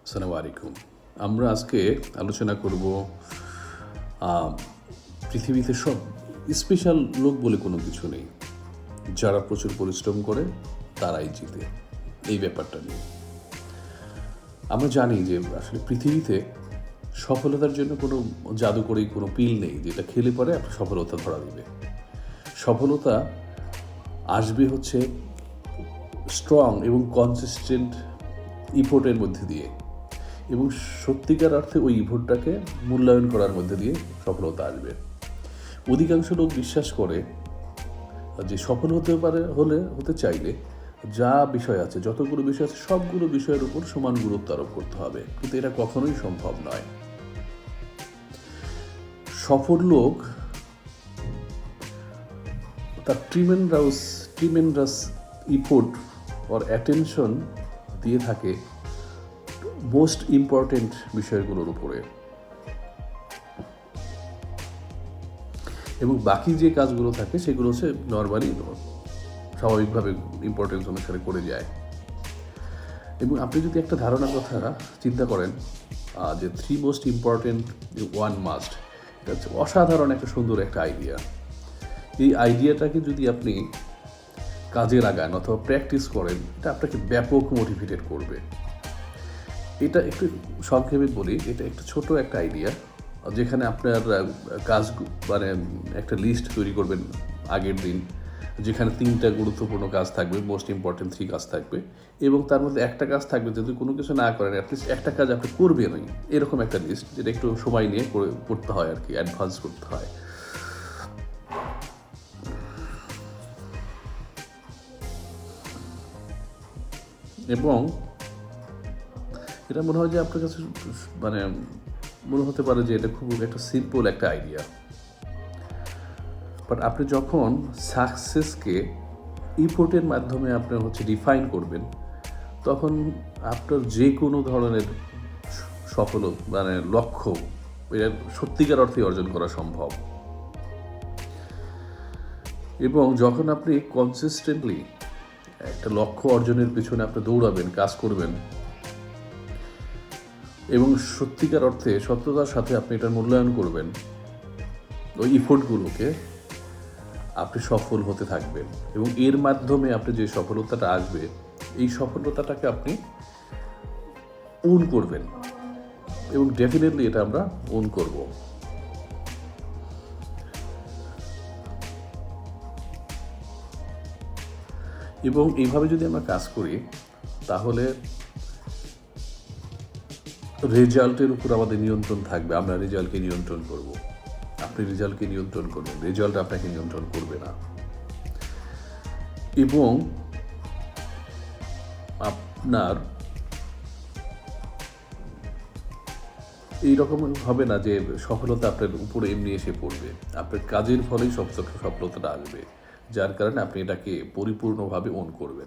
আসসালামু আলাইকুম। আমরা আজকে আলোচনা করব পৃথিবীতে সব স্পেশাল লোক বলে কোনো কিছু নেই। যারা প্রচুর পরিশ্রম করে তারাই জিতে, এই ব্যাপারটা নিয়ে। আমরা জানি যে আসলে পৃথিবীতে সফলতার জন্য কোনো জাদুকরী কোনো পিল নেই যেটা খেলে পরে আপনার সফলতা ধরা দেবে। সফলতা আসবে হচ্ছে স্ট্রং এবং কনসিস্টেন্ট ইফোর্টের মধ্যে দিয়ে, এবং সত্যিকার অর্থে ওই ইফোর্টটাকে মূল্যায়ন করার মধ্যে দিয়ে সফলতা আসবে। অধিকাংশ লোক বিশ্বাস করে যে সফল হতে চাইলে যা বিষয় আছে, যতগুলো বিষয় আছে, সবগুলো বিষয়ের উপর সমান গুরুত্ব আরোপ করতে হবে, কিন্তু এটা কখনোই সম্ভব নয়। সফল লোক তার ট্রিমেন্ডাস ইফোর্ট অর অ্যাটেনশন দিয়ে থাকে মোস্ট ইম্পর্টেন্ট বিষয়গুলোর উপরে, এবং বাকি যে কাজগুলো থাকে সেগুলো হচ্ছে নর্মালি স্বাভাবিকভাবে ইম্পর্টেন্স অনুসারে করে যায়। এবং আপনি যদি একটা ধারণার কথা চিন্তা করেন যে 3 মোস্ট ইম্পর্টেন্ট 1 মাস্ট, এটা হচ্ছে অসাধারণ একটা সুন্দর একটা আইডিয়া। এই আইডিয়াটাকে যদি আপনি কাজে লাগান অথবা প্র্যাকটিস করেন, এটা আপনাকে ব্যাপক মোটিভেটেড করবে। এটা একটু সংক্ষেপে বলি, এটা একটা ছোট একটা আইডিয়া, যেখানে আপনার কাজ মানে একটা লিস্ট তৈরি করবেন আগের দিন, যেখানে 3টা গুরুত্বপূর্ণ কাজ থাকবে, মোস্ট ইম্পর্টেন্ট 3 কাজ থাকবে, এবং তার মধ্যে একটা কাজ থাকবে যদি কোনো কিছু না করেন অ্যাটলিস্ট একটা কাজ আপনি করবেনই, এরকম একটা লিস্ট, যেটা একটু সময় নিয়ে করতে হয় আর কি, অ্যাডভান্স করতে হয়। এবং এটা মনে হয় যে আপনার কাছে মানে মনে হতে পারে যে এটা খুব একটা সিম্পল একটা আইডিয়া, বাট আপনি যখন সাকসেসকে ইফোর্টের মাধ্যমে আপনি ডিফাইন করবেন, তখন আপনার যে কোনো ধরনের সফল লক্ষ্য এটা সত্যিকার অর্থে অর্জন করা সম্ভব। এবং যখন আপনি কনসিস্টেন্টলি একটা লক্ষ্য অর্জনের পিছনে আপনি দৌড়াবেন, কাজ করবেন, এবং সত্যিকার অর্থে সত্যতার সাথে আপনি এটার মূল্যায়ন করবেন, ওই ইফোর্টগুলোকে, আপনি সফল হতে থাকবেন। এবং এর মাধ্যমে আপনি যে সফলতাটা আসবে, এই সফলতাটাকে আপনি ওন করবেন, এবং ডেফিনেটলি এটা আমরা ওন করব। এবং এইভাবে যদি আমরা কাজ করি, তাহলে রেজাল্টের উপর আমাদের নিয়ন্ত্রণ থাকবে। আমরা রেজাল্টকে নিয়ন্ত্রণ করব, আপনি রেজাল্টকে নিয়ন্ত্রণ করবেন, রেজাল্ট আপনাকে নিয়ন্ত্রণ করবে না। এবং আপনার এইরকম হবে না যে সফলতা আপনার উপরে এমনি এসে পড়বে, আপনার কাজের ফলেই সফলতাটা আসবে, যার কারণে আপনি এটাকে পরিপূর্ণভাবে ওন করবেন।